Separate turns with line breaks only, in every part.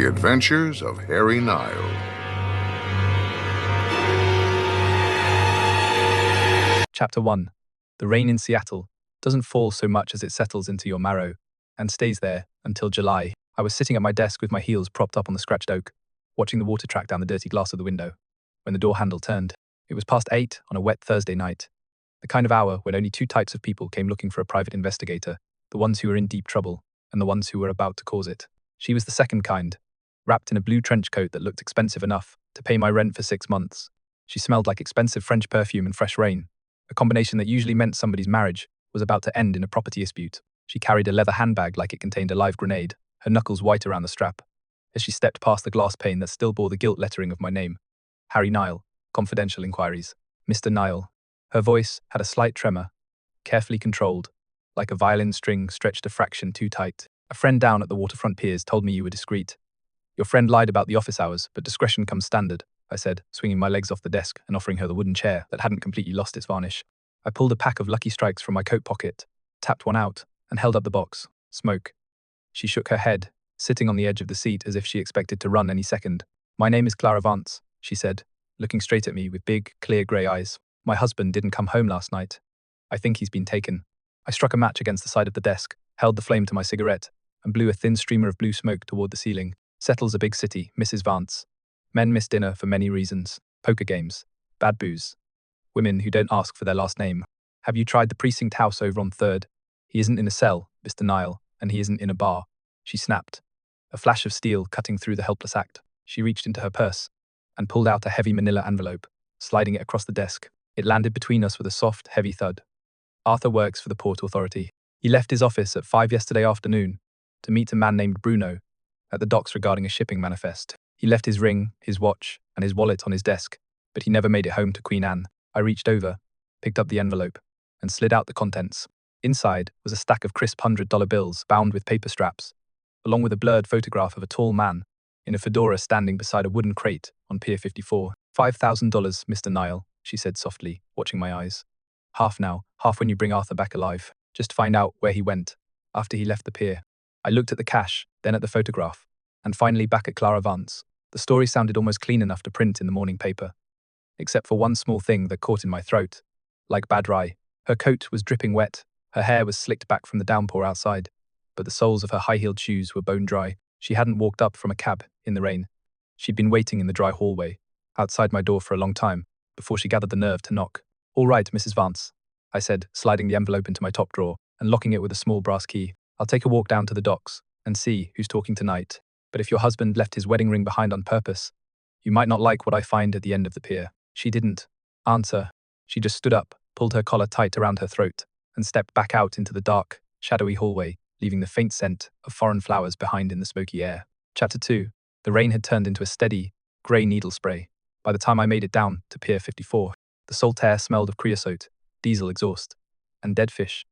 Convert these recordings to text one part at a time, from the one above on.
Adventures of Harry Nile.
Chapter 1. The rain in Seattle doesn't fall so much as it settles into your marrow and stays there until July. I was sitting at my desk with my heels propped up on the scratched oak, watching the water track down the dirty glass of the window, when the door handle turned. It was past 8 on a wet Thursday night, the kind of hour when only two types of people came looking for a private investigator, the ones who were in deep trouble and the ones who were about to cause it. She was the second kind, wrapped in a blue trench coat that looked expensive enough to pay my rent for 6 months. She smelled like expensive French perfume and fresh rain, a combination that usually meant somebody's marriage was about to end in a property dispute. She carried a leather handbag like it contained a live grenade, her knuckles white around the strap, as she stepped past the glass pane that still bore the gilt lettering of my name. Harry Nile, confidential inquiries. Mr. Nile. Her voice had a slight tremor, carefully controlled, like a violin string stretched a fraction too tight. A friend down at the waterfront piers told me you were discreet. Your friend lied about the office hours, but discretion comes standard, I said, swinging my legs off the desk and offering her the wooden chair that hadn't completely lost its varnish. I pulled a pack of Lucky Strikes from my coat pocket, tapped one out, and held up the box. Smoke. She shook her head, sitting on the edge of the seat as if she expected to run any second. My name is Clara Vance, she said, looking straight at me with big, clear grey eyes. My husband didn't come home last night. I think he's been taken. I struck a match against the side of the desk, held the flame to my cigarette, and blew a thin streamer of blue smoke toward the ceiling. Seattle's a big city, Mrs. Vance. Men miss dinner for many reasons. Poker games, bad booze, women who don't ask for their last name. Have you tried the precinct house over on 3rd? He isn't in a cell, Mr. Nile, and he isn't in a bar. She snapped, a flash of steel cutting through the helpless act. She reached into her purse and pulled out a heavy manila envelope, sliding it across the desk. It landed between us with a soft, heavy thud. Arthur works for the Port Authority. He left his office at 5 yesterday afternoon to meet a man named Bruno at the docks regarding a shipping manifest. He left his ring, his watch, and his wallet on his desk, but he never made it home to Queen Anne. I reached over, picked up the envelope, and slid out the contents. Inside was a stack of crisp $100 bills bound with paper straps, along with a blurred photograph of a tall man in a fedora standing beside a wooden crate on Pier 54. $5,000, Mr. Nile, she said softly, watching my eyes. Half now, half when you bring Arthur back alive. Just find out where he went after he left the pier. I looked at the cash, then at the photograph, and finally back at Clara Vance. The story sounded almost clean enough to print in the morning paper, except for one small thing that caught in my throat, like bad rye. Her coat was dripping wet, her hair was slicked back from the downpour outside, but the soles of her high-heeled shoes were bone dry. She hadn't walked up from a cab in the rain. She'd been waiting in the dry hallway, outside my door for a long time, before she gathered the nerve to knock. All right, Mrs. Vance, I said, sliding the envelope into my top drawer and locking it with a small brass key. I'll take a walk down to the docks and see who's talking tonight. But if your husband left his wedding ring behind on purpose, you might not like what I find at the end of the pier. She didn't answer. She just stood up, pulled her collar tight around her throat, and stepped back out into the dark, shadowy hallway, leaving the faint scent of foreign flowers behind in the smoky air. Chapter 2. The rain had turned into a steady, grey needle spray. By the time I made it down to Pier 54, the salt air smelled of creosote, diesel exhaust, and dead fish,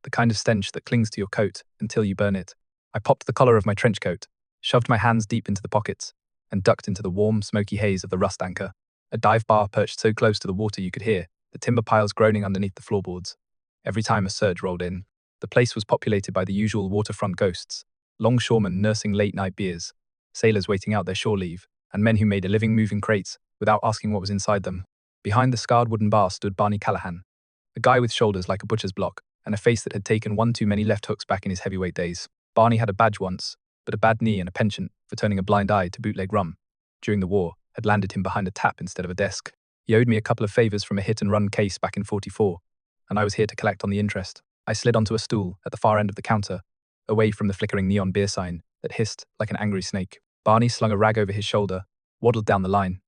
the kind of stench that clings to your coat until you burn it. I popped the collar of my trench coat, shoved my hands deep into the pockets, and ducked into the warm, smoky haze of the rust anchor, a dive bar perched so close to the water you could hear the timber piles groaning underneath the floorboards. Every time a surge rolled in, the place was populated by the usual waterfront ghosts, longshoremen nursing late-night beers, sailors waiting out their shore leave, and men who made a living moving crates without asking what was inside them. Behind the scarred wooden bar stood Barney Callahan, a guy with shoulders like a butcher's block and a face that had taken one too many left hooks back in his heavyweight days. Barney had a badge once, but a bad knee and a penchant for turning a blind eye to bootleg rum during the war had landed him behind a tap instead of a desk. He owed me a couple of favors from a hit-and-run case back in '44, and I was here to collect on the interest. I slid onto a stool at the far end of the counter, away from the flickering neon beer sign that hissed like an angry snake. Barney slung a rag over his shoulder, waddled down the line,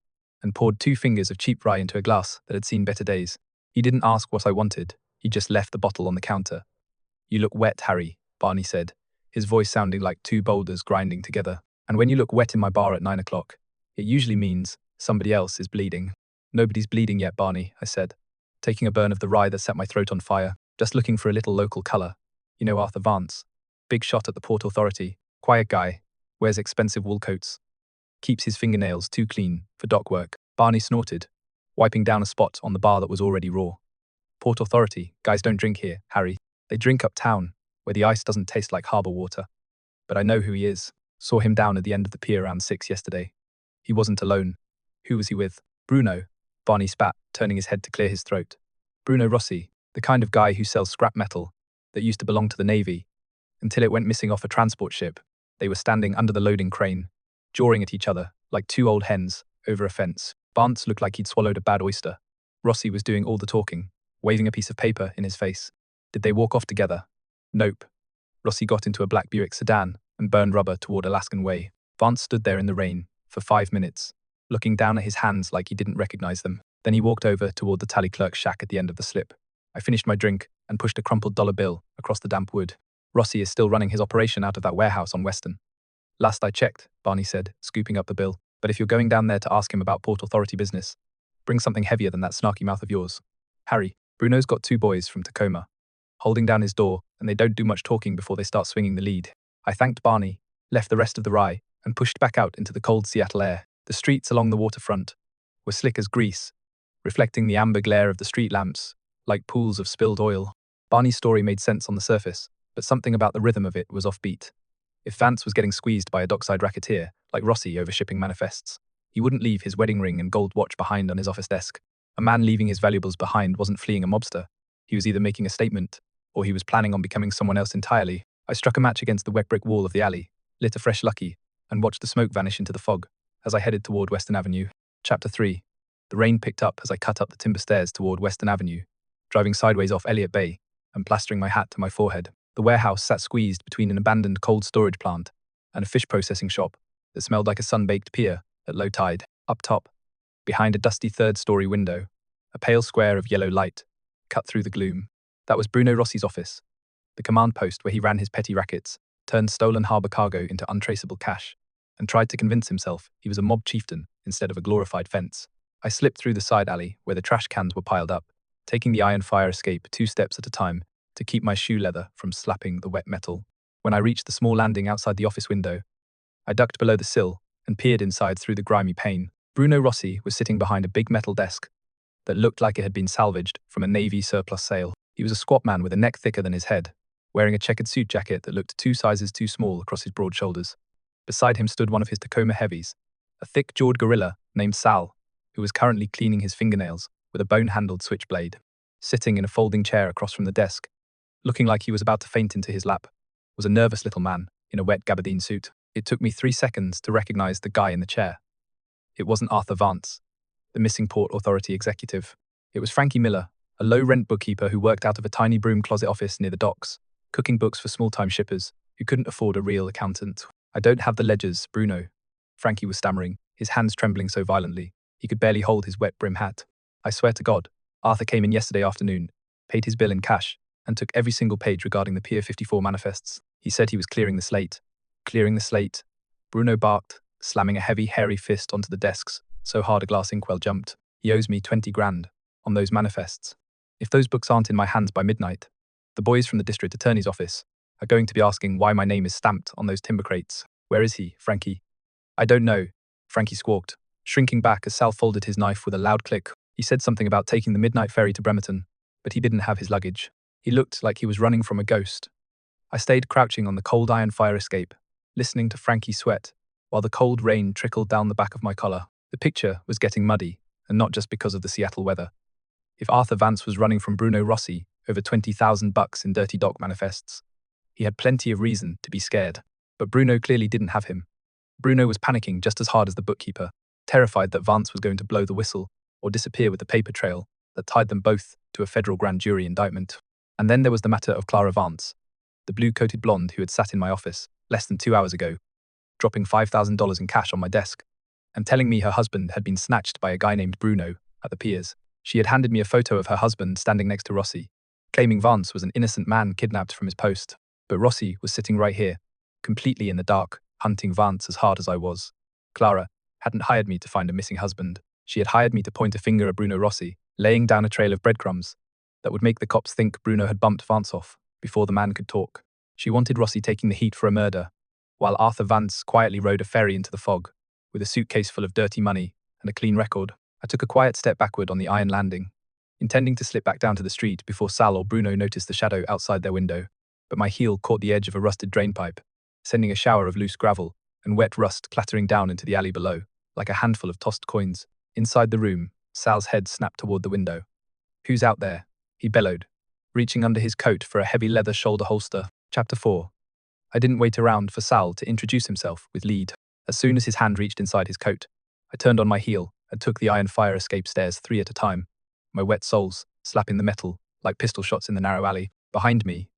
and poured 2 fingers of cheap rye into a glass that had seen better days. He didn't ask what I wanted, he just left the bottle on the counter. You look wet, Harry, Barney said, his voice sounding like 2 boulders grinding together. And when you look wet in my bar at 9 o'clock, it usually means somebody else is bleeding. Nobody's bleeding yet, Barney, I said, taking a burn of the rye that set my throat on fire, just looking for a little local colour. You know Arthur Vance, big shot at the Port Authority, quiet guy, wears expensive wool coats, keeps his fingernails too clean for dock work. Barney snorted, wiping down a spot on the bar that was already raw. Port Authority, guys don't drink here, Harry. They drink uptown, where the ice doesn't taste like harbour water. But I know who he is. Saw him down at the end of the pier around 6 yesterday. He wasn't alone. Who was he with? Bruno. Barney spat, turning his head to clear his throat. Bruno Rossi, the kind of guy who sells scrap metal, that used to belong to the Navy, until it went missing off a transport ship. They were standing under the loading crane, jawing at each other like two old hens over a fence. Vance looked like he'd swallowed a bad oyster. Rossi was doing all the talking, waving a piece of paper in his face. Did they walk off together? Nope. Rossi got into a black Buick sedan and burned rubber toward Alaskan Way. Vance stood there in the rain for 5 minutes, looking down at his hands like he didn't recognize them. Then he walked over toward the tally clerk's shack at the end of the slip. I finished my drink and pushed a crumpled dollar bill across the damp wood. Rossi is still running his operation out of that warehouse on Western. Last I checked, Barney said, scooping up the bill. But if you're going down there to ask him about Port Authority business, bring something heavier than that snarky mouth of yours. Harry, Bruno's got 2 boys from Tacoma, holding down his door, and they don't do much talking before they start swinging the lead. I thanked Barney, left the rest of the rye, and pushed back out into the cold Seattle air. The streets along the waterfront were slick as grease, reflecting the amber glare of the street lamps like pools of spilled oil. Barney's story made sense on the surface, but something about the rhythm of it was offbeat. If Vance was getting squeezed by a dockside racketeer, like Rossi over shipping manifests, he wouldn't leave his wedding ring and gold watch behind on his office desk. A man leaving his valuables behind wasn't fleeing a mobster. He was either making a statement, or he was planning on becoming someone else entirely. I struck a match against the wet brick wall of the alley, lit a fresh Lucky, and watched the smoke vanish into the fog as I headed toward Western Avenue. Chapter 3. The rain picked up as I cut up the timber stairs toward Western Avenue, driving sideways off Elliott Bay and plastering my hat to my forehead. The warehouse sat squeezed between an abandoned cold storage plant and a fish processing shop that smelled like a sun-baked pier at low tide. Up top, behind a dusty third-story window, a pale square of yellow light cut through the gloom. That was Bruno Rossi's office, the command post where he ran his petty rackets, turned stolen harbor cargo into untraceable cash, and tried to convince himself he was a mob chieftain instead of a glorified fence. I slipped through the side alley where the trash cans were piled up, taking the iron fire escape 2 steps at a time to keep my shoe leather from slapping the wet metal. When I reached the small landing outside the office window, I ducked below the sill and peered inside through the grimy pane. Bruno Rossi was sitting behind a big metal desk that looked like it had been salvaged from a Navy surplus sale. He was a squat man with a neck thicker than his head, wearing a checkered suit jacket that looked 2 sizes too small across his broad shoulders. Beside him stood one of his Tacoma heavies, a thick-jawed gorilla named Sal, who was currently cleaning his fingernails with a bone-handled switchblade. Sitting in a folding chair across from the desk, looking like he was about to faint into his lap, was a nervous little man in a wet gabardine suit. It took me 3 seconds to recognize the guy in the chair. It wasn't Arthur Vance, the missing Port Authority executive. It was Frankie Miller, a low-rent bookkeeper who worked out of a tiny broom closet office near the docks, cooking books for small-time shippers who couldn't afford a real accountant. "I don't have the ledgers, Bruno," Frankie was stammering, his hands trembling so violently he could barely hold his wet brim hat. "I swear to God, Arthur came in yesterday afternoon, paid his bill in cash, and took every single page regarding the Pier 54 manifests. He said he was clearing the slate." "Clearing the slate?" Bruno barked, slamming a heavy, hairy fist onto the desks so hard a glass inkwell jumped. "He owes me 20 grand on those manifests. If those books aren't in my hands by midnight, the boys from the district attorney's office are going to be asking why my name is stamped on those timber crates." "Where is he, Frankie?" "I don't know," Frankie squawked, shrinking back as Sal folded his knife with a loud click. "He said something about taking the midnight ferry to Bremerton, but he didn't have his luggage. He looked like he was running from a ghost." I stayed crouching on the cold iron fire escape, listening to Frankie sweat, while the cold rain trickled down the back of my collar. The picture was getting muddy, and not just because of the Seattle weather. If Arthur Vance was running from Bruno Rossi over $20,000 in dirty dock manifests, he had plenty of reason to be scared. But Bruno clearly didn't have him. Bruno was panicking just as hard as the bookkeeper, terrified that Vance was going to blow the whistle or disappear with the paper trail that tied them both to a federal grand jury indictment. And then there was the matter of Clara Vance, the blue-coated blonde who had sat in my office less than 2 hours ago, dropping $5,000 in cash on my desk, and telling me her husband had been snatched by a guy named Bruno at the piers. She had handed me a photo of her husband standing next to Rossi, claiming Vance was an innocent man kidnapped from his post. But Rossi was sitting right here, completely in the dark, hunting Vance as hard as I was. Clara hadn't hired me to find a missing husband. She had hired me to point a finger at Bruno Rossi, laying down a trail of breadcrumbs that would make the cops think Bruno had bumped Vance off before the man could talk. She wanted Rossi taking the heat for a murder, while Arthur Vance quietly rode a ferry into the fog, with a suitcase full of dirty money and a clean record. I took a quiet step backward on the iron landing, intending to slip back down to the street before Sal or Bruno noticed the shadow outside their window, but my heel caught the edge of a rusted drainpipe, sending a shower of loose gravel and wet rust clattering down into the alley below, like a handful of tossed coins. Inside the room, Sal's head snapped toward the window. "Who's out there?" he bellowed, reaching under his coat for a heavy leather shoulder holster. Chapter 4. I didn't wait around for Sal to introduce himself with lead. As soon as his hand reached inside his coat, I turned on my heel and took the iron fire escape stairs 3 at a time, my wet soles slapping the metal like pistol shots in the narrow alley. Behind me,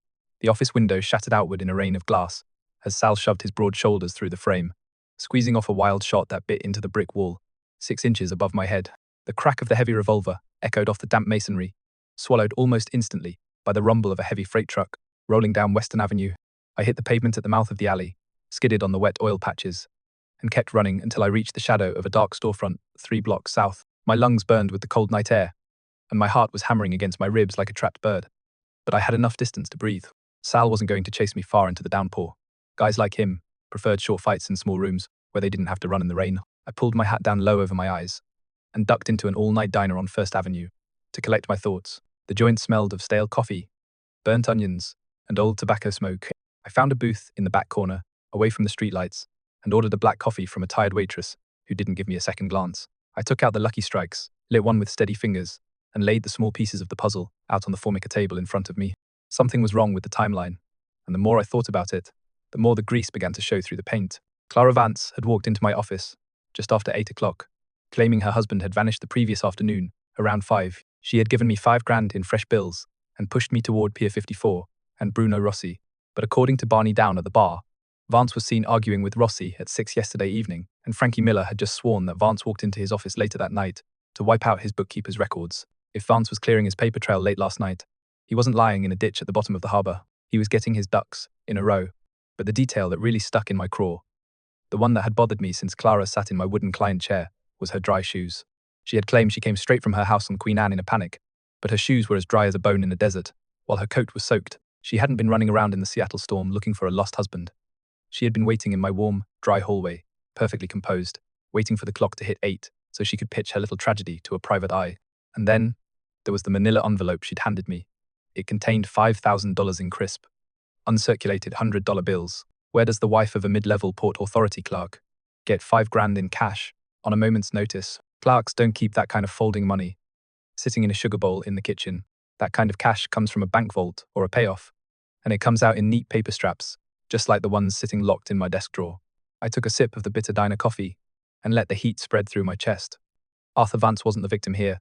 the office window shattered outward in a rain of glass as Sal shoved his broad shoulders through the frame, squeezing off a wild shot that bit into the brick wall, 6 inches above my head. The crack of the heavy revolver echoed off the damp masonry, swallowed almost instantly by the rumble of a heavy freight truck rolling down Western Avenue. I hit the pavement at the mouth of the alley, skidded on the wet oil patches, and kept running until I reached the shadow of a dark storefront 3 blocks south. My lungs burned with the cold night air, and my heart was hammering against my ribs like a trapped bird. But I had enough distance to breathe. Sal wasn't going to chase me far into the downpour. Guys like him preferred short fights in small rooms where they didn't have to run in the rain. I pulled my hat down low over my eyes and ducked into an all-night diner on First Avenue to collect my thoughts. The joint smelled of stale coffee, burnt onions, and old tobacco smoke. I found a booth in the back corner, away from the streetlights, and ordered a black coffee from a tired waitress who didn't give me a second glance. I took out the Lucky Strikes, lit one with steady fingers, and laid the small pieces of the puzzle out on the Formica table in front of me. Something was wrong with the timeline, and the more I thought about it, the more the grease began to show through the paint. Clara Vance had walked into my office just after 8 o'clock, claiming her husband had vanished the previous afternoon, around 5. She had given me $5,000 in fresh bills and pushed me toward Pier 54 and Bruno Rossi. But according to Barney Down at the bar, Vance was seen arguing with Rossi at 6 yesterday evening, and Frankie Miller had just sworn that Vance walked into his office later that night to wipe out his bookkeeper's records. If Vance was clearing his paper trail late last night, he wasn't lying in a ditch at the bottom of the harbour. He was getting his ducks in a row. But the detail that really stuck in my craw, the one that had bothered me since Clara sat in my wooden client chair, was her dry shoes. She had claimed she came straight from her house on Queen Anne in a panic, but her shoes were as dry as a bone in the desert, while her coat was soaked. She hadn't been running around in the Seattle storm looking for a lost husband. She had been waiting in my warm, dry hallway, perfectly composed, waiting for the clock to hit 8 so she could pitch her little tragedy to a private eye. And then, there was the manila envelope she'd handed me. It contained $5,000 in crisp, uncirculated $100 bills. Where does the wife of a mid-level Port Authority clerk get $5,000 in cash on a moment's notice? Clerks don't keep that kind of folding money sitting in a sugar bowl in the kitchen. That kind of cash comes from a bank vault or a payoff, and it comes out in neat paper straps, just like the ones sitting locked in my desk drawer. I took a sip of the bitter diner coffee and let the heat spread through my chest. Arthur Vance wasn't the victim here,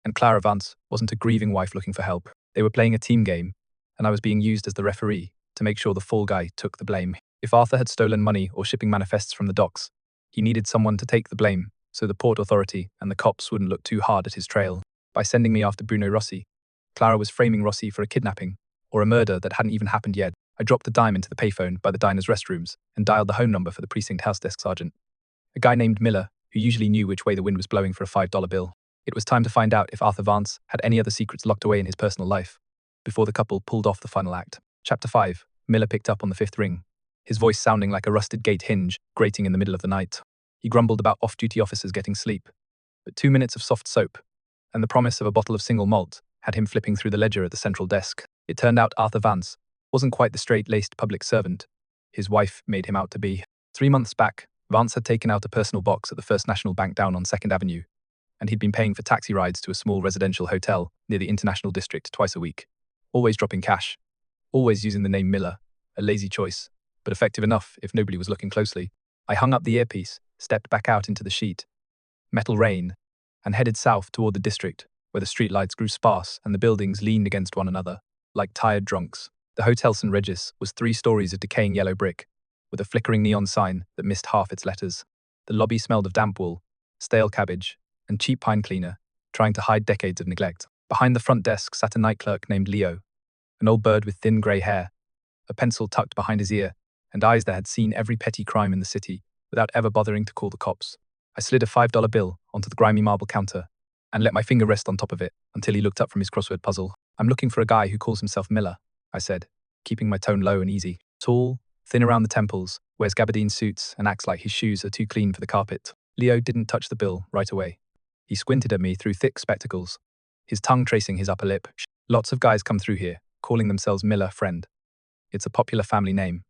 and Clara Vance wasn't a grieving wife looking for help. They were playing a team game, and I was being used as the referee to make sure the fall guy took the blame. If Arthur had stolen money or shipping manifests from the docks, he needed someone to take the blame so the Port Authority and the cops wouldn't look too hard at his trail. By sending me after Bruno Rossi, Clara was framing Rossi for a kidnapping or a murder that hadn't even happened yet. I dropped a dime into the payphone by the diner's restrooms and dialed the home number for the precinct house desk sergeant, a guy named Miller who usually knew which way the wind was blowing for a $5 bill. It was time to find out if Arthur Vance had any other secrets locked away in his personal life before the couple pulled off the final act. Chapter 5. Miller picked up on the 5th ring, his voice sounding like a rusted gate hinge grating in the middle of the night. He grumbled about off-duty officers getting sleep, but 2 minutes of soft soap and the promise of a bottle of single malt had him flipping through the ledger at the central desk. It turned out Arthur Vance wasn't quite the straight-laced public servant his wife made him out to be. 3 months back, Vance had taken out a personal box at the First National Bank down on 2nd Avenue, and he'd been paying for taxi rides to a small residential hotel near the International District twice a week, always dropping cash, always using the name Miller, a lazy choice, but effective enough if nobody was looking closely. I hung up the earpiece, stepped back out into the sheet metal rain, and headed south toward the district, where the streetlights grew sparse and the buildings leaned against one another, like tired drunks. The Hotel St. Regis was 3 stories of decaying yellow brick, with a flickering neon sign that missed half its letters. The lobby smelled of damp wool, stale cabbage, and cheap pine cleaner, trying to hide decades of neglect. Behind the front desk sat a night clerk named Leo, an old bird with thin grey hair, a pencil tucked behind his ear, and eyes that had seen every petty crime in the city without ever bothering to call the cops. I slid a $5 bill onto the grimy marble counter and let my finger rest on top of it until he looked up from his crossword puzzle. "I'm looking for a guy who calls himself Miller," I said, keeping my tone low and easy. "Tall, thin around the temples, wears gabardine suits and acts like his shoes are too clean for the carpet." Leo didn't touch the bill right away. He squinted at me through thick spectacles, his tongue tracing his upper lip. "Lots of guys come through here, calling themselves Miller, friend. It's a popular family name."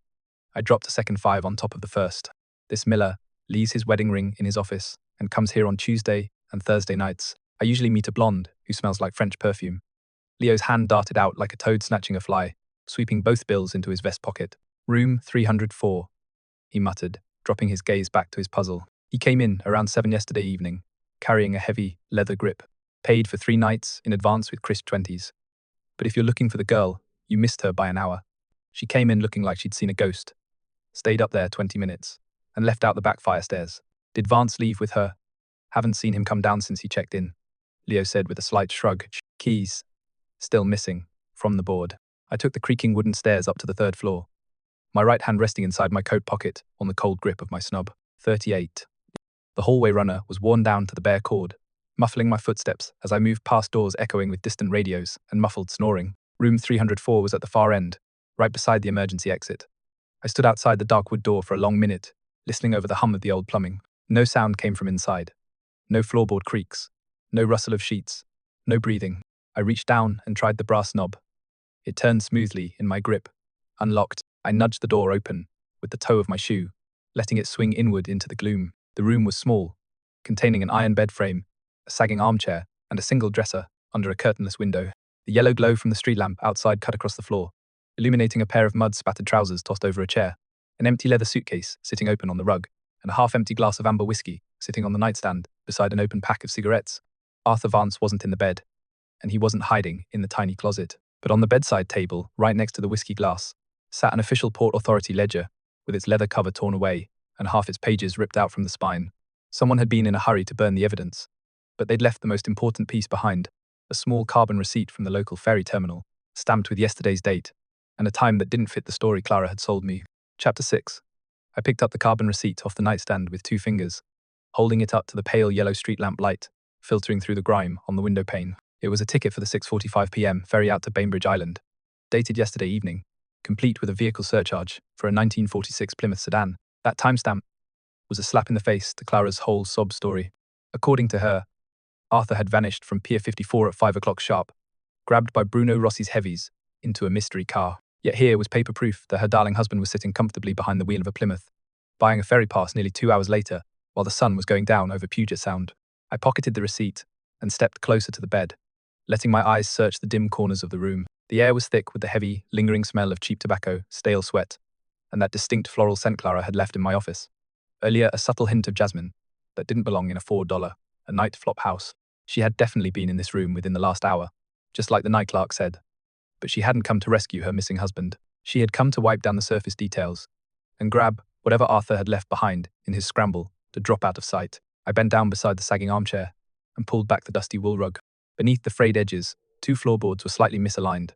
I dropped a second 5 on top of the first. This Miller leaves his wedding ring in his office and comes here on Tuesday and Thursday nights. I usually meet a blonde who smells like French perfume. Leo's hand darted out like a toad snatching a fly, sweeping both bills into his vest pocket. Room 304, he muttered, dropping his gaze back to his puzzle. He came in around 7 yesterday evening, carrying a heavy leather grip. Paid for 3 nights in advance with crisp 20s. But if you're looking for the girl, you missed her by an hour. She came in looking like she'd seen a ghost. Stayed up there 20 minutes, and left out the back fire stairs. Did Vance leave with her? Haven't seen him come down since he checked in, Leo said with a slight shrug. Keys. Still missing. From the board. I took the creaking wooden stairs up to the 3rd floor, my right hand resting inside my coat pocket on the cold grip of my snub. 38. The hallway runner was worn down to the bare cord, muffling my footsteps as I moved past doors echoing with distant radios and muffled snoring. Room 304 was at the far end, right beside the emergency exit. I stood outside the dark wood door for a long minute, listening over the hum of the old plumbing. No sound came from inside. No floorboard creaks. No rustle of sheets. No breathing. I reached down and tried the brass knob. It turned smoothly in my grip. Unlocked, I nudged the door open with the toe of my shoe, letting it swing inward into the gloom. The room was small, containing an iron bed frame, a sagging armchair, and a single dresser under a curtainless window. The yellow glow from the street lamp outside cut across the floor, illuminating a pair of mud-spattered trousers tossed over a chair, an empty leather suitcase sitting open on the rug, and a half-empty glass of amber whiskey sitting on the nightstand beside an open pack of cigarettes. Arthur Vance wasn't in the bed, and he wasn't hiding in the tiny closet. But on the bedside table, right next to the whiskey glass, sat an official Port Authority ledger with its leather cover torn away and half its pages ripped out from the spine. Someone had been in a hurry to burn the evidence, but they'd left the most important piece behind, a small carbon receipt from the local ferry terminal, stamped with yesterday's date, and a time that didn't fit the story Clara had sold me. Chapter 6. I picked up the carbon receipt off the nightstand with 2 fingers, holding it up to the pale yellow street lamp light, filtering through the grime on the window pane. It was a ticket for the 6:45 p.m. ferry out to Bainbridge Island, dated yesterday evening, complete with a vehicle surcharge for a 1946 Plymouth sedan. That timestamp was a slap in the face to Clara's whole sob story. According to her, Arthur had vanished from Pier 54 at 5 o'clock sharp, grabbed by Bruno Rossi's heavies into a mystery car. Yet here was paper proof that her darling husband was sitting comfortably behind the wheel of a Plymouth, buying a ferry pass nearly 2 hours later while the sun was going down over Puget Sound. I pocketed the receipt and stepped closer to the bed, letting my eyes search the dim corners of the room. The air was thick with the heavy, lingering smell of cheap tobacco, stale sweat, and that distinct floral scent Clara had left in my office. Earlier, a subtle hint of jasmine that didn't belong in a $4 a night flop house. She had definitely been in this room within the last hour, just like the night clerk said. But she hadn't come to rescue her missing husband. She had come to wipe down the surface details and grab whatever Arthur had left behind in his scramble to drop out of sight. I bent down beside the sagging armchair and pulled back the dusty wool rug. Beneath the frayed edges, 2 floorboards were slightly misaligned.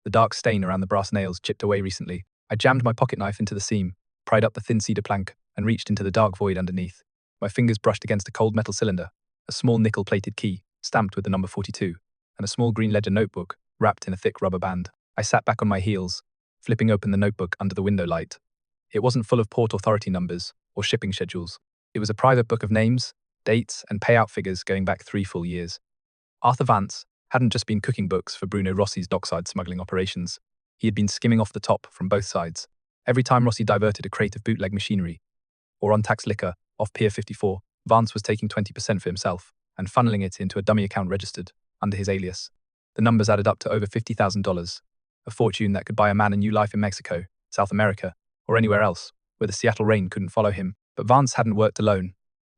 The dark stain around the brass nails chipped away recently. I jammed my pocket knife into the seam, pried up the thin cedar plank, and reached into the dark void underneath. My fingers brushed against a cold metal cylinder, a small nickel-plated key, stamped with the number 42, and a small green ledger notebook, wrapped in a thick rubber band. I sat back on my heels, flipping open the notebook under the window light. It wasn't full of Port Authority numbers or shipping schedules. It was a private book of names, dates, and payout figures going back 3 full years. Arthur Vance hadn't just been cooking books for Bruno Rossi's dockside smuggling operations. He had been skimming off the top from both sides. Every time Rossi diverted a crate of bootleg machinery or untaxed liquor off Pier 54, Vance was taking 20% for himself and funneling it into a dummy account registered under his alias. The numbers added up to over $50,000, a fortune that could buy a man a new life in Mexico, South America, or anywhere else where the Seattle rain couldn't follow him. But Vance hadn't worked alone.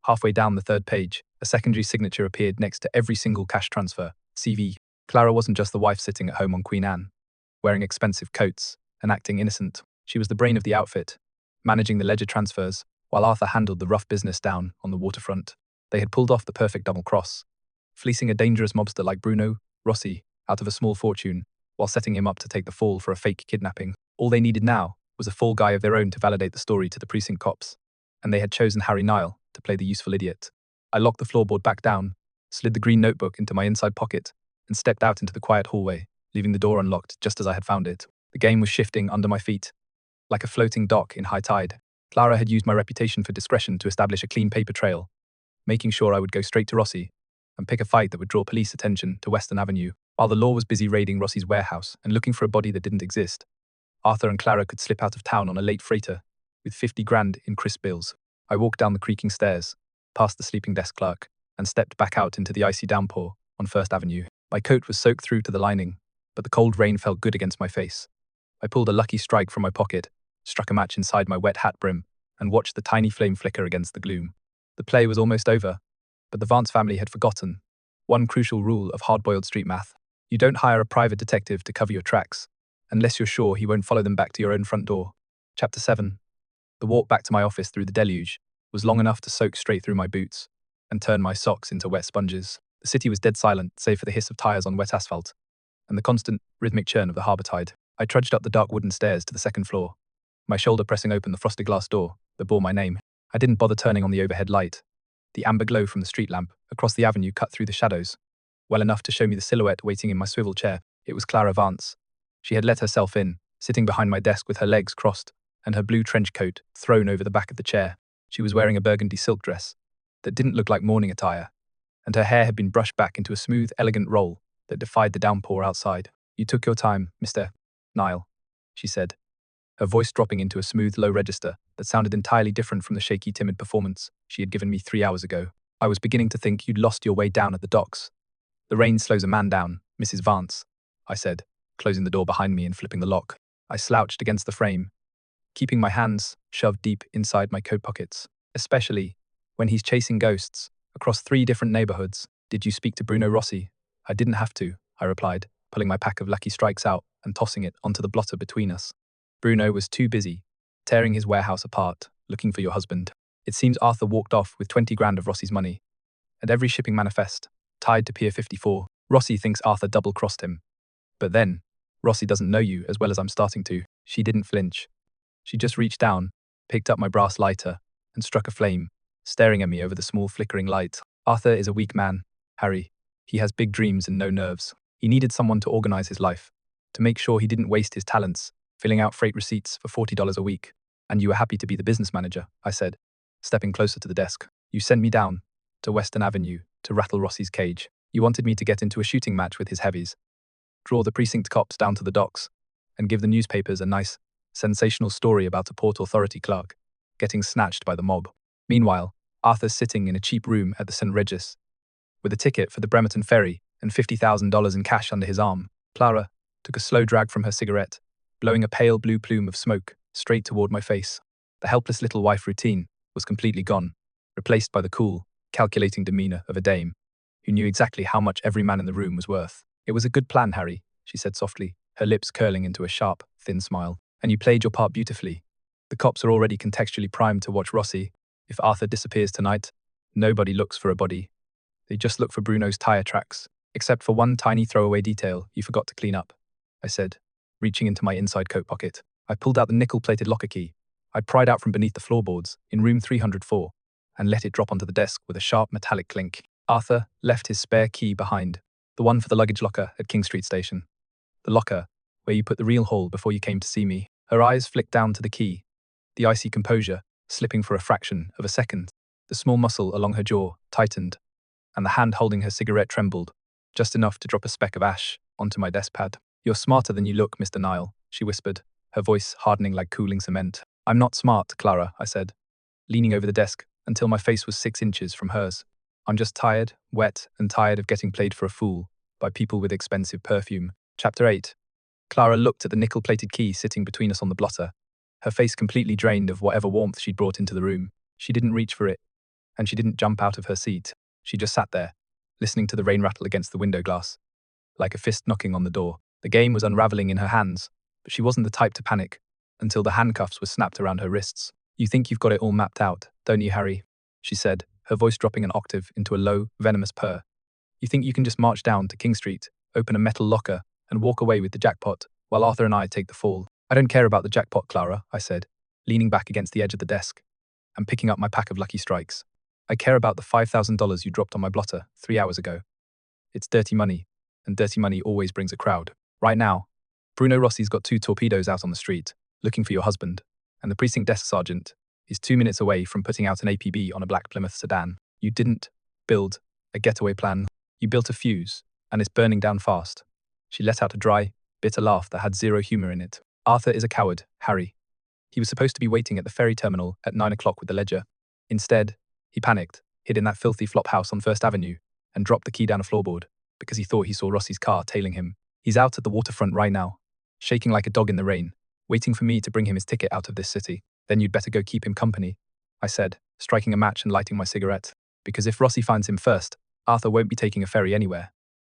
Halfway down the 3rd page, a secondary signature appeared next to every single cash transfer, CV. Clara wasn't just the wife sitting at home on Queen Anne, wearing expensive coats and acting innocent. She was the brain of the outfit, managing the ledger transfers, while Arthur handled the rough business down on the waterfront. They had pulled off the perfect double cross, fleecing a dangerous mobster like Bruno Rossi out of a small fortune, while setting him up to take the fall for a fake kidnapping. All they needed now was a fall guy of their own to validate the story to the precinct cops, and they had chosen Harry Nile to play the useful idiot. I locked the floorboard back down, slid the green notebook into my inside pocket, and stepped out into the quiet hallway, leaving the door unlocked just as I had found it. The game was shifting under my feet, like a floating dock in high tide. Clara had used my reputation for discretion to establish a clean paper trail, making sure I would go straight to Rossi and pick a fight that would draw police attention to Western Avenue. While the law was busy raiding Rossi's warehouse and looking for a body that didn't exist, Arthur and Clara could slip out of town on a late freighter with 50 grand in crisp bills. I walked down the creaking stairs, past the sleeping desk clerk, and stepped back out into the icy downpour on First Avenue. My coat was soaked through to the lining, but the cold rain felt good against my face. I pulled a lucky strike from my pocket, struck a match inside my wet hat brim, and watched the tiny flame flicker against the gloom. The play was almost over, but the Vance family had forgotten one crucial rule of hard-boiled street math. You don't hire a private detective to cover your tracks, unless you're sure he won't follow them back to your own front door. Chapter 7. The walk back to my office through the deluge was long enough to soak straight through my boots and turn my socks into wet sponges. The city was dead silent, save for the hiss of tires on wet asphalt and the constant, rhythmic churn of the harbour tide. I trudged up the dark wooden stairs to the second floor, my shoulder pressing open the frosted glass door that bore my name. I didn't bother turning on the overhead light. The amber glow from the street lamp across the avenue cut through the shadows, well enough to show me the silhouette waiting in my swivel chair. It was Clara Vance. She had let herself in, sitting behind my desk with her legs crossed and her blue trench coat thrown over the back of the chair. She was wearing a burgundy silk dress that didn't look like morning attire, and her hair had been brushed back into a smooth, elegant roll that defied the downpour outside. "You took your time, Mr. Nile," she said, her voice dropping into a smooth, low register that sounded entirely different from the shaky, timid performance she had given me 3 hours ago. "I was beginning to think you'd lost your way down at the docks." "The rain slows a man down, Mrs. Vance," I said, closing the door behind me and flipping the lock. I slouched against the frame, keeping my hands shoved deep inside my coat pockets, especially when he's chasing ghosts across 3 different neighborhoods. "Did you speak to Bruno Rossi?" "I didn't have to," I replied, pulling my pack of lucky strikes out and tossing it onto the blotter between us. "Bruno was too busy, tearing his warehouse apart, looking for your husband. It seems Arthur walked off with 20 grand of Rossi's money, and every shipping manifest tied to Pier 54. Rossi thinks Arthur double-crossed him. But then, Rossi doesn't know you as well as I'm starting to." She didn't flinch. She just reached down, picked up my brass lighter, and struck a flame, staring at me over the small flickering light. "Arthur is a weak man, Harry. He has big dreams and no nerves. He needed someone to organize his life, to make sure he didn't waste his talents filling out freight receipts for $40 a week. And you were happy to be the business manager," I said, stepping closer to the desk. "You sent me down to Western Avenue to rattle Rossi's cage. You wanted me to get into a shooting match with his heavies, draw the precinct cops down to the docks, and give the newspapers a nice, sensational story about a Port Authority clerk getting snatched by the mob. Meanwhile, Arthur's sitting in a cheap room at the St. Regis, with a ticket for the Bremerton ferry and $50,000 in cash under his arm." Clara took a slow drag from her cigarette, blowing a pale blue plume of smoke straight toward my face. The helpless little wife routine was completely gone, replaced by the cool, calculating demeanor of a dame who knew exactly how much every man in the room was worth. "It was a good plan, Harry," she said softly, her lips curling into a sharp, thin smile. "And you played your part beautifully. The cops are already contextually primed to watch Rossi. If Arthur disappears tonight, nobody looks for a body. They just look for Bruno's tire tracks, except for one tiny throwaway detail you forgot to clean up," I said, reaching into my inside coat pocket. I pulled out the nickel-plated locker key I'd pried out from beneath the floorboards in room 304 and let it drop onto the desk with a sharp metallic clink. Arthur left his spare key behind, the one for the luggage locker at King Street Station. "The locker where you put the real haul before you came to see me." Her eyes flicked down to the key, the icy composure slipping for a fraction of a second. The small muscle along her jaw tightened, and the hand holding her cigarette trembled, just enough to drop a speck of ash onto my desk pad. "You're smarter than you look, Mr. Nile," she whispered, her voice hardening like cooling cement. "I'm not smart, Clara," I said, leaning over the desk until my face was 6 inches from hers. "I'm just tired, wet, and tired of getting played for a fool by people with expensive perfume." Chapter 8. Clara looked at the nickel-plated key sitting between us on the blotter, her face completely drained of whatever warmth she'd brought into the room. She didn't reach for it, and she didn't jump out of her seat. She just sat there, listening to the rain rattle against the window glass, like a fist knocking on the door. The game was unraveling in her hands, but she wasn't the type to panic until the handcuffs were snapped around her wrists. "You think you've got it all mapped out, don't you, Harry?" she said, her voice dropping an octave into a low, venomous purr. "You think you can just march down to King Street, open a metal locker, and walk away with the jackpot, while Arthur and I take the fall?" "I don't care about the jackpot, Clara," I said, leaning back against the edge of the desk and picking up my pack of lucky strikes. "I care about the $5,000 you dropped on my blotter 3 hours ago. It's dirty money, and dirty money always brings a crowd. Right now, Bruno Rossi's got 2 torpedoes out on the street, looking for your husband, and the precinct desk sergeant is 2 minutes away from putting out an APB on a black Plymouth sedan. You didn't build a getaway plan. You built a fuse, and it's burning down fast." She let out a dry, bitter laugh that had zero humor in it. "Arthur is a coward, Harry. He was supposed to be waiting at the ferry terminal at 9 o'clock with the ledger. Instead, he panicked, hid in that filthy flop house on First Avenue, and dropped the key down a floorboard because he thought he saw Rossi's car tailing him. He's out at the waterfront right now, shaking like a dog in the rain, waiting for me to bring him his ticket out of this city. Then you'd better go keep him company, I said, striking a match and lighting my cigarette. Because if Rossi finds him first, Arthur won't be taking a ferry anywhere.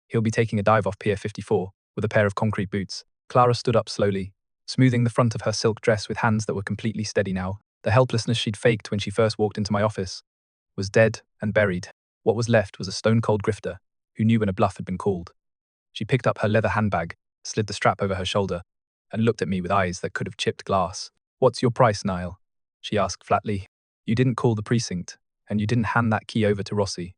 He'll be taking a dive off Pier 54 with a pair of concrete boots. Clara stood up slowly, smoothing the front of her silk dress with hands that were completely steady now. The helplessness she'd faked when she first walked into my office was dead and buried. What was left was a stone-cold grifter who knew when a bluff had been called. She picked up her leather handbag, slid the strap over her shoulder, and looked at me with eyes that could have chipped glass. "What's your price, Nile?" she asked flatly. "You didn't call the precinct, and you didn't hand that key over to Rossi.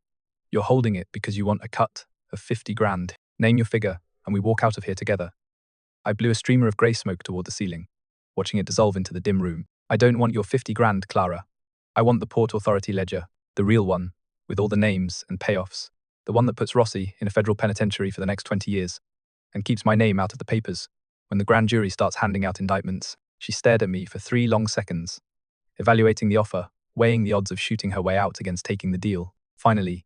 You're holding it because you want a cut of 50 grand. Name your figure, and we walk out of here together." I blew a streamer of grey smoke toward the ceiling, watching it dissolve into the dim room. "I don't want your 50 grand, Clara. I want the Port Authority ledger, the real one, with all the names and payoffs. The one that puts Rossi in a federal penitentiary for the next 20 years, and keeps my name out of the papers when the grand jury starts handing out indictments." She stared at me for 3 long seconds, evaluating the offer, weighing the odds of shooting her way out against taking the deal. Finally,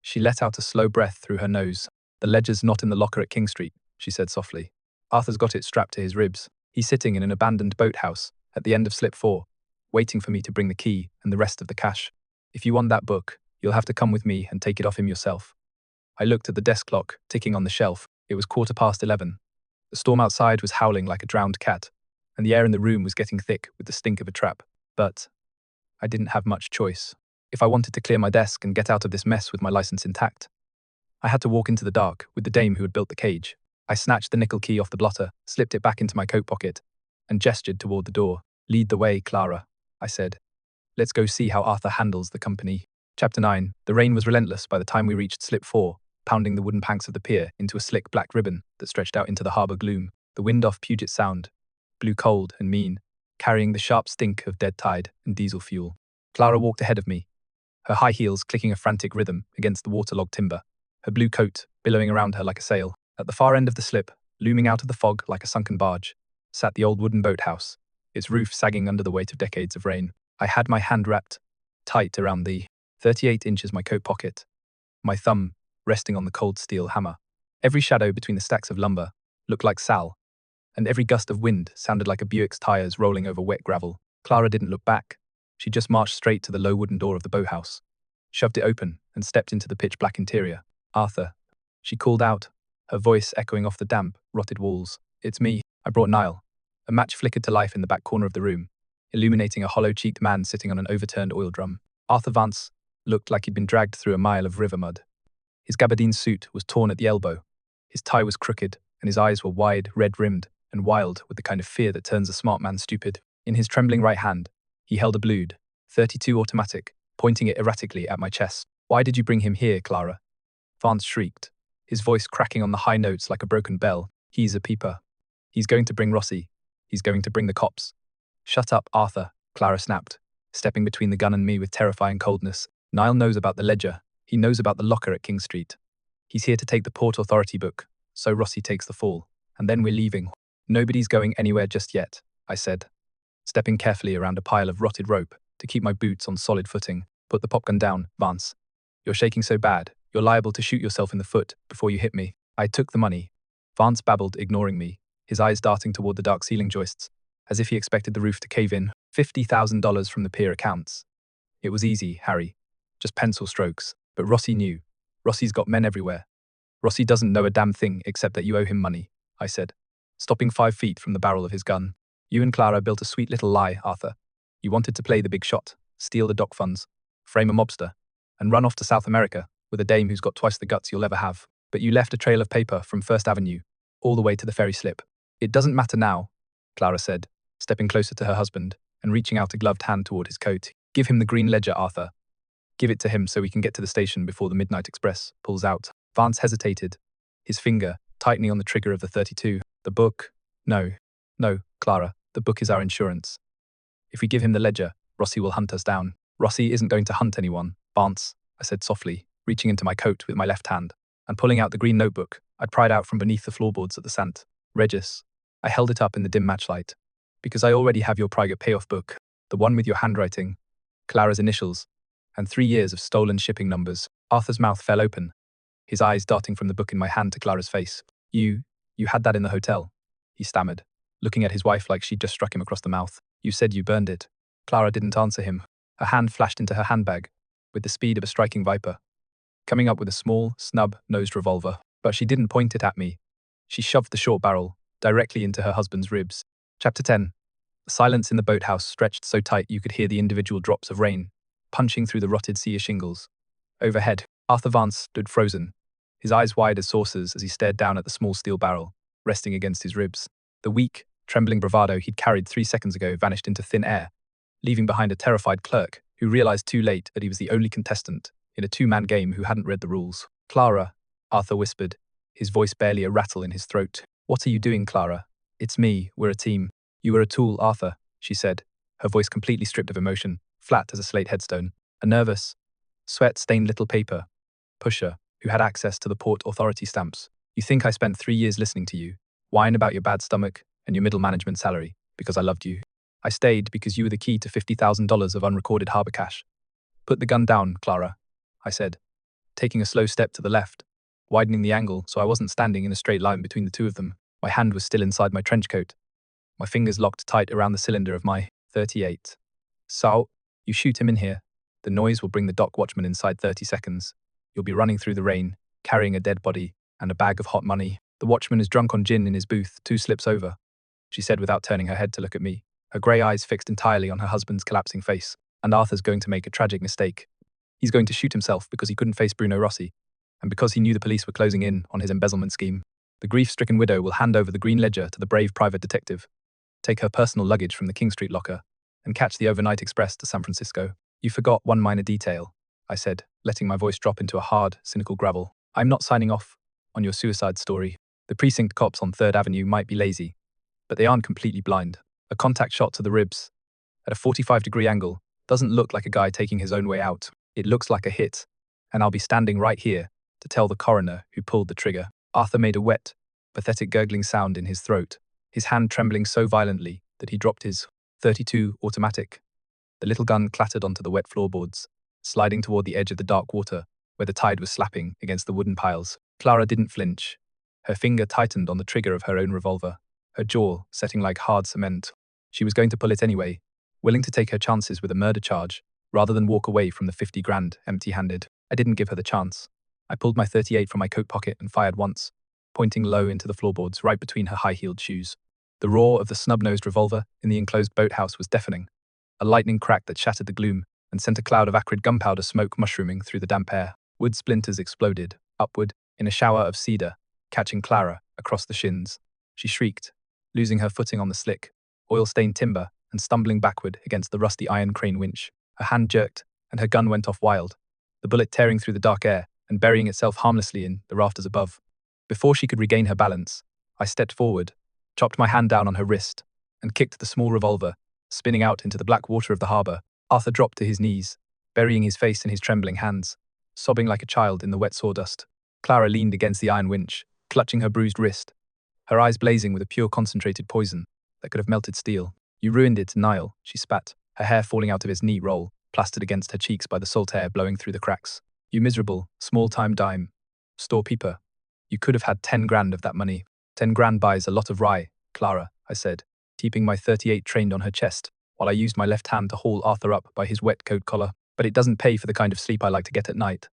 she let out a slow breath through her nose. "The ledger's not in the locker at King Street," she said softly. "Arthur's got it strapped to his ribs. He's sitting in an abandoned boathouse at the end of slip 4, waiting for me to bring the key and the rest of the cash. If you want that book, you'll have to come with me and take it off him yourself." I looked at the desk clock ticking on the shelf. It was 11:15. The storm outside was howling like a drowned cat, and the air in the room was getting thick with the stink of a trap. But I didn't have much choice. If I wanted to clear my desk and get out of this mess with my license intact, I had to walk into the dark with the dame who had built the cage. I snatched the nickel key off the blotter, slipped it back into my coat pocket, and gestured toward the door. "Lead the way, Clara," I said. "Let's go see how Arthur handles the company." Chapter 9. The rain was relentless by the time we reached slip 4, pounding the wooden planks of the pier into a slick black ribbon that stretched out into the harbour gloom. The wind off Puget Sound blew cold and mean, carrying the sharp stink of dead tide and diesel fuel. Clara walked ahead of me, her high heels clicking a frantic rhythm against the waterlogged timber, her blue coat billowing around her like a sail. At the far end of the slip, looming out of the fog like a sunken barge, sat the old wooden boathouse, its roof sagging under the weight of decades of rain. I had my hand wrapped tight around the 38 inches my coat pocket, my thumb resting on the cold steel hammer. Every shadow between the stacks of lumber looked like Sal, and every gust of wind sounded like a Buick's tires rolling over wet gravel. Clara didn't look back. She just marched straight to the low wooden door of the boathouse, shoved it open, and stepped into the pitch-black interior. "Arthur," she called out, her voice echoing off the damp, rotted walls. "It's me." I brought Nile. A match flickered to life in the back corner of the room, illuminating a hollow-cheeked man sitting on an overturned oil drum. Arthur Vance looked like he'd been dragged through a mile of river mud. His gabardine suit was torn at the elbow, his tie was crooked, and his eyes were wide, red-rimmed, and wild with the kind of fear that turns a smart man stupid. In his trembling right hand, he held a blued .32 automatic, pointing it erratically at my chest. "Why did you bring him here, Clara?" Vance shrieked, his voice cracking on the high notes like a broken bell. "He's a peeper. He's going to bring Rossi. He's going to bring the cops." "Shut up, Arthur," Clara snapped, stepping between the gun and me with terrifying coldness. "Nile knows about the ledger. He knows about the locker at King Street. He's here to take the Port Authority book, so Rossi takes the fall. And then we're leaving." "Nobody's going anywhere just yet," I said, stepping carefully around a pile of rotted rope to keep my boots on solid footing. "Put the popgun down, Vance. You're shaking so bad, you're liable to shoot yourself in the foot before you hit me." "I took the money," Vance babbled, ignoring me, his eyes darting toward the dark ceiling joists, as if he expected the roof to cave in. $50,000 from the pier accounts. It was easy, Harry. Just pencil strokes. But Rossi knew. Rossi's got men everywhere. "Rossi doesn't know a damn thing except that you owe him money," I said, stopping 5 feet from the barrel of his gun. "You and Clara built a sweet little lie, Arthur. You wanted to play the big shot, steal the dock funds, frame a mobster, and run off to South America with a dame who's got twice the guts you'll ever have. But you left a trail of paper from First Avenue, all the way to the ferry slip." "It doesn't matter now," Clara said, stepping closer to her husband and reaching out a gloved hand toward his coat. "Give him the green ledger, Arthur. Give it to him so we can get to the station before the Midnight Express pulls out." Vance hesitated, his finger tightening on the trigger of the .32. "The book? No, Clara, the book is our insurance. If we give him the ledger, Rossi will hunt us down." "Rossi isn't going to hunt anyone, Vance," I said softly, reaching into my coat with my left hand and pulling out the green notebook I'd pried out from beneath the floorboards at the Sant. "Regis." I held it up in the dim matchlight. "Because I already have your private payoff book, the one with your handwriting, Clara's initials, And 3 years of stolen shipping numbers. Arthur's mouth fell open, his eyes darting from the book in my hand to Clara's face. You had that in the hotel, he stammered, looking at his wife like she'd just struck him across the mouth. You said you burned it. Clara didn't answer him. Her hand flashed into her handbag, with the speed of a striking viper, coming up with a small, snub-nosed revolver. But she didn't point it at me. She shoved the short barrel directly into her husband's ribs. Chapter 10. The silence in the boathouse stretched so tight you could hear the individual drops of rain, punching through the rotted cedar shingles. Overhead, Arthur Vance stood frozen, his eyes wide as saucers as he stared down at the small steel barrel, resting against his ribs. The weak, trembling bravado he'd carried 3 seconds ago vanished into thin air, leaving behind a terrified clerk who realized too late that he was the only contestant in a 2-man game who hadn't read the rules. Clara, Arthur whispered, his voice barely a rattle in his throat. What are you doing, Clara? It's me, we're a team. You were a tool, Arthur, she said, her voice completely stripped of emotion, flat as a slate headstone. A nervous, sweat-stained little paper pusher who had access to the port authority stamps. You think I spent 3 years listening to you, whine about your bad stomach and your middle management salary, because I loved you. I stayed because you were the key to $50,000 of unrecorded harbor cash. Put the gun down, Clara, I said, taking a slow step to the left, widening the angle so I wasn't standing in a straight line between the two of them. My hand was still inside my trench coat, my fingers locked tight around the cylinder of my .38. So, you shoot him in here. The noise will bring the dock watchman inside 30 seconds. You'll be running through the rain, carrying a dead body and a bag of hot money. The watchman is drunk on gin in his booth 2 slips over, she said without turning her head to look at me, her grey eyes fixed entirely on her husband's collapsing face. And Arthur's going to make a tragic mistake. He's going to shoot himself because he couldn't face Bruno Rossi, and because he knew the police were closing in on his embezzlement scheme. The grief-stricken widow will hand over the green ledger to the brave private detective, take her personal luggage from the King Street locker, and catch the overnight express to San Francisco. You forgot one minor detail, I said, letting my voice drop into a hard, cynical gravel. I'm not signing off on your suicide story. The precinct cops on 3rd Avenue might be lazy, but they aren't completely blind. A contact shot to the ribs, at a 45-degree angle, doesn't look like a guy taking his own way out. It looks like a hit, and I'll be standing right here to tell the coroner who pulled the trigger. Arthur made a wet, pathetic gurgling sound in his throat, his hand trembling so violently that he dropped his .32 automatic. The little gun clattered onto the wet floorboards, sliding toward the edge of the dark water where the tide was slapping against the wooden piles. Clara didn't flinch. Her finger tightened on the trigger of her own revolver, her jaw setting like hard cement. She was going to pull it anyway, willing to take her chances with a murder charge rather than walk away from the 50 grand empty-handed. I didn't give her the chance. I pulled my .38 from my coat pocket and fired once, pointing low into the floorboards right between her high-heeled shoes. The roar of the snub-nosed revolver in the enclosed boathouse was deafening, a lightning crack that shattered the gloom and sent a cloud of acrid gunpowder smoke mushrooming through the damp air. Wood splinters exploded, upward, in a shower of cedar, catching Clara across the shins. She shrieked, losing her footing on the slick, oil-stained timber and stumbling backward against the rusty iron crane winch. Her hand jerked, and her gun went off wild, the bullet tearing through the dark air and burying itself harmlessly in the rafters above. Before she could regain her balance, I stepped forward, chopped my hand down on her wrist, and kicked the small revolver, spinning out into the black water of the harbor. Arthur dropped to his knees, burying his face in his trembling hands, sobbing like a child in the wet sawdust. Clara leaned against the iron winch, clutching her bruised wrist, her eyes blazing with a pure concentrated poison that could have melted steel. You ruined it, Nile, she spat, her hair falling out of its neat roll, plastered against her cheeks by the salt air blowing through the cracks. You miserable, small-time dime store-peeper. You could have had 10 grand of that money. 10 grand buys a lot of rye, Clara, I said, keeping my .38 trained on her chest, while I used my left hand to haul Arthur up by his wet coat collar. But it doesn't pay for the kind of sleep I like to get at night.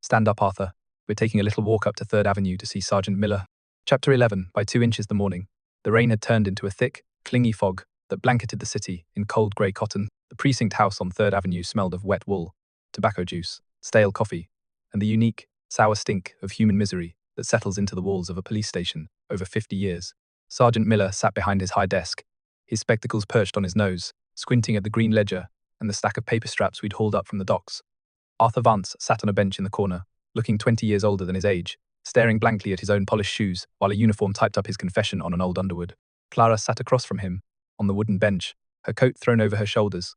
Stand up, Arthur. We're taking a little walk up to 3rd Avenue to see Sergeant Miller. Chapter 11. By 2 inches the morning, the rain had turned into a thick, clingy fog that blanketed the city in cold grey cotton. The precinct house on 3rd Avenue smelled of wet wool, tobacco juice, stale coffee, and the unique, sour stink of human misery that settles into the walls of a police station over 50 years. Sergeant Miller sat behind his high desk, his spectacles perched on his nose, squinting at the green ledger and the stack of paper straps we'd hauled up from the docks. Arthur Vance sat on a bench in the corner, looking 20 years older than his age, staring blankly at his own polished shoes while a uniform typed up his confession on an old Underwood. Clara sat across from him, on the wooden bench, her coat thrown over her shoulders,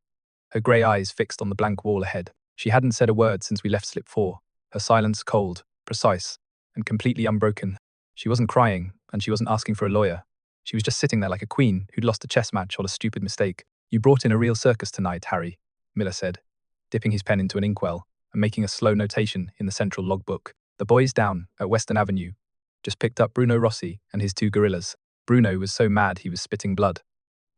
her grey eyes fixed on the blank wall ahead. She hadn't said a word since we left slip 4, her silence cold, precise, and completely unbroken. She wasn't crying, and she wasn't asking for a lawyer. She was just sitting there like a queen who'd lost a chess match or a stupid mistake. You brought in a real circus tonight, Harry, Miller said, dipping his pen into an inkwell and making a slow notation in the central logbook. The boys down at Western Avenue just picked up Bruno Rossi and his two gorillas. Bruno was so mad he was spitting blood.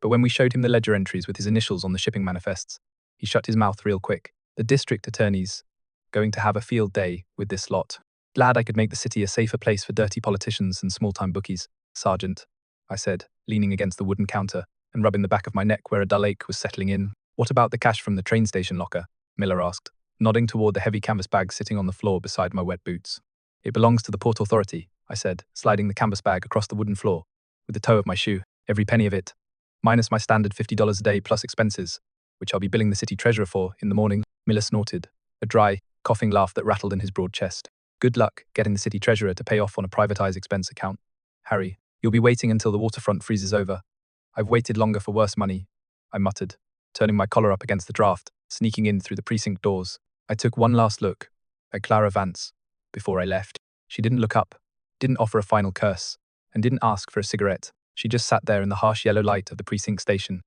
But when we showed him the ledger entries with his initials on the shipping manifests, he shut his mouth real quick. The district attorney's going to have a field day with this lot. Glad I could make the city a safer place for dirty politicians and small-time bookies, Sergeant, I said, leaning against the wooden counter and rubbing the back of my neck where a dull ache was settling in. What about the cash from the train station locker? Miller asked, nodding toward the heavy canvas bag sitting on the floor beside my wet boots. It belongs to the Port Authority, I said, sliding the canvas bag across the wooden floor with the toe of my shoe. Every penny of it, minus my standard $50 a day plus expenses, which I'll be billing the city treasurer for in the morning. Miller snorted, a dry, coughing laugh that rattled in his broad chest. Good luck getting the city treasurer to pay off on a privatized expense account. Harry, you'll be waiting until the waterfront freezes over. I've waited longer for worse money, I muttered, turning my collar up against the draft, sneaking in through the precinct doors. I took one last look at Clara Vance before I left. She didn't look up, didn't offer a final curse, and didn't ask for a cigarette. She just sat there in the harsh yellow light of the precinct station,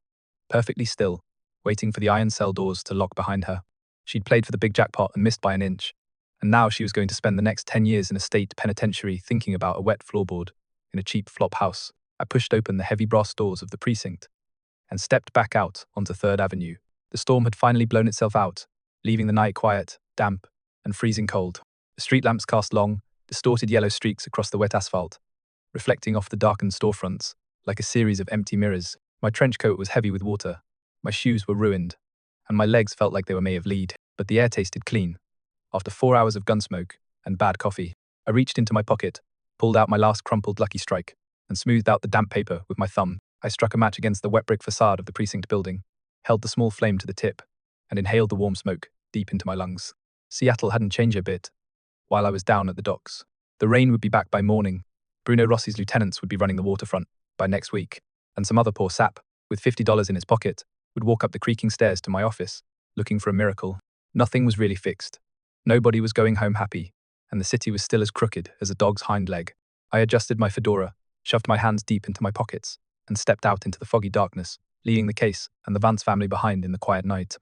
perfectly still, waiting for the iron cell doors to lock behind her. She'd played for the big jackpot and missed by an inch, and now she was going to spend the next 10 years in a state penitentiary thinking about a wet floorboard in a cheap flop house. I pushed open the heavy brass doors of the precinct and stepped back out onto 3rd Avenue. The storm had finally blown itself out, leaving the night quiet, damp, and freezing cold. The street lamps cast long, distorted yellow streaks across the wet asphalt, reflecting off the darkened storefronts like a series of empty mirrors. My trench coat was heavy with water, my shoes were ruined, and my legs felt like they were made of lead, but the air tasted clean. After 4 hours of gunsmoke and bad coffee, I reached into my pocket, pulled out my last crumpled Lucky Strike, and smoothed out the damp paper with my thumb. I struck a match against the wet brick facade of the precinct building, held the small flame to the tip, and inhaled the warm smoke deep into my lungs. Seattle hadn't changed a bit while I was down at the docks. The rain would be back by morning. Bruno Rossi's lieutenants would be running the waterfront by next week, and some other poor sap with $50 in his pocket would walk up the creaking stairs to my office, looking for a miracle. Nothing was really fixed. Nobody was going home happy, and the city was still as crooked as a dog's hind leg. I adjusted my fedora, shoved my hands deep into my pockets, and stepped out into the foggy darkness, leaving the case and the Vance family behind in the quiet night.